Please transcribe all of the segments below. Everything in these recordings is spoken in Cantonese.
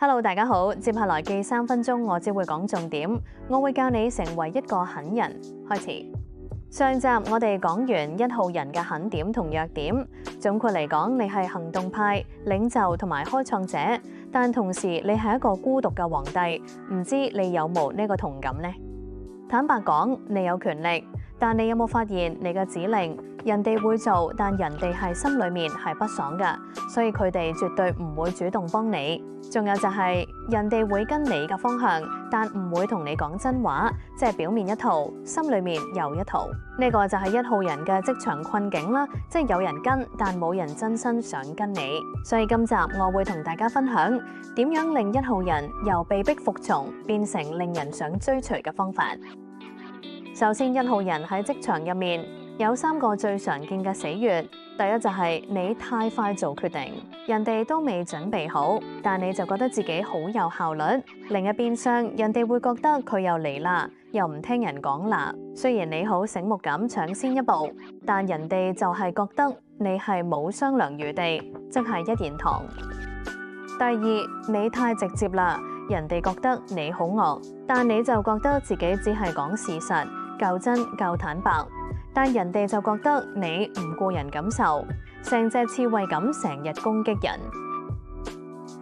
Hello，大家好，接下來嘅3分鐘，我只會講重點，我會教你成為一個狠人。開始。上集我哋講完1號人嘅狠點同弱點，總括嚟講，你係行動派、領袖同埋開創者，但同時你係一個孤獨嘅皇帝，唔知你有冇呢個同感呢？坦白講，你有權力，但你有冇發現你嘅指令，人哋會做，但人哋係心裏面係不爽㗎，所以佢哋絕對唔會主動幫你。仲有就係人哋會跟你嘅方向，但唔會同你講真話，即係表面一套，心裏面又一套。呢個就係1號人嘅職場困境啦，即係有人跟，但冇人真心想跟你。所以今集我會同大家分享點樣令1號人由被逼服從變成令人想追隨嘅方法。首先，1號人喺職場入面有3個最常見嘅死穴。第一就係你太快做決定，人哋都未準備好，但你就覺得自己好有效率。另一邊廂，人哋會覺得佢又嚟啦，又唔聽人講啦。雖然你好醒目咁搶先一步，但人哋就係覺得你係冇商量餘地，即係一言堂。第二，你太直接啦，人哋覺得你好惡，但你就覺得自己只係講事實，夠真夠坦白。但人哋就覺得你唔顧人感受，成隻刺蝟咁成日攻擊人。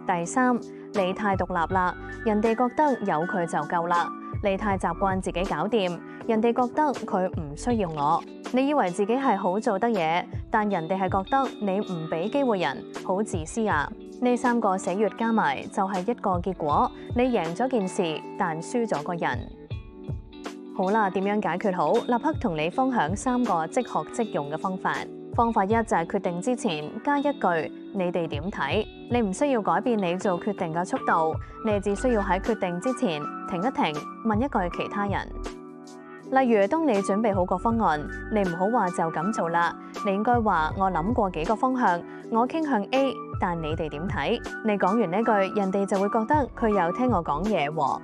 第三，你太獨立啦，人哋覺得有佢就夠啦。你太習慣自己搞掂，人哋覺得佢唔需要我。你以為自己係好做得嘢，但人哋係覺得你唔俾機會人，好自私啊。呢3個死穴加埋就係一個結果，你贏咗件事，但輸咗個人。好啦，點樣解決好？立刻同你分享3個即學即用嘅方法。方法1就係決定之前加一句你哋點睇。你唔需要改變你做決定嘅速度，你只需要喺決定之前停一停，問一句其他人。例如，當你準備好個方案，你唔好話就咁做啦，你應該話我諗過幾個方向，我傾向 A， 但你哋點睇？你講完呢句，人哋就會覺得佢有聽我講嘢喎。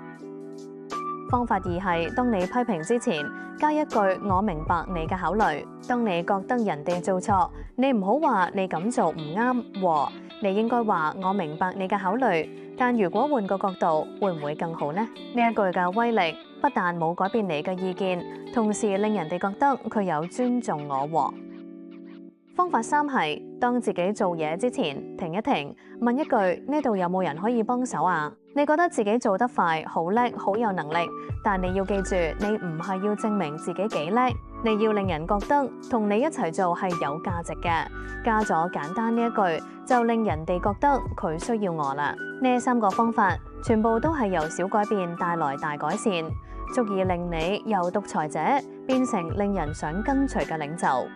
方法2係，當你批評之前，加一句我明白你嘅考慮。當你覺得人哋做錯，你唔好話你咁做唔啱喎，你應該話我明白你嘅考慮，但如果換個角度，會唔會更好呢？呢一句嘅威力不但冇改變你嘅意見，同時令人哋覺得佢有尊重我喎。方法3係，當自己做嘢之前停一停，問一句呢度有冇人可以幫手啊？你覺得自己做得快、好叻、好有能力，但你要記住，你唔係要證明自己幾叻，你要令人覺得同你一齊做係有價值嘅。加咗簡單呢一句，就令人哋覺得佢需要我啦。呢3個方法全部都係由小改變帶來大改善，足以令你由獨裁者變成令人想跟隨嘅領袖。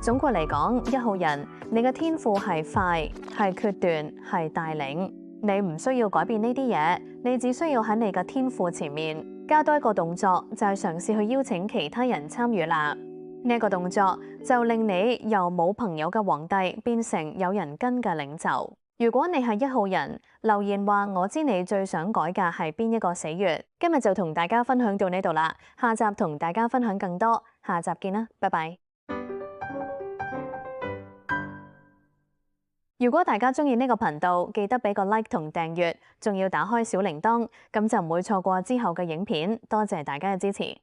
總括嚟講，1號人，你嘅天賦係快、係決斷、係帶領。你唔需要改變呢啲嘢，你只需要喺你嘅天賦前面加多一個動作，就係嘗試去邀請其他人參與啦。呢個動作就令你由冇朋友嘅皇帝變成有人跟嘅領袖。如果你係1號人，留言話我知你最想改嘅係邊一個死穴。今日就同大家分享到呢度啦，下集同大家分享更多，下集見啦，拜拜。如果大家鍾意呢個頻道，記得俾個 like 同訂閱，仲要打開小鈴鐺，咁就唔會錯過之後嘅影片。多謝大家嘅支持。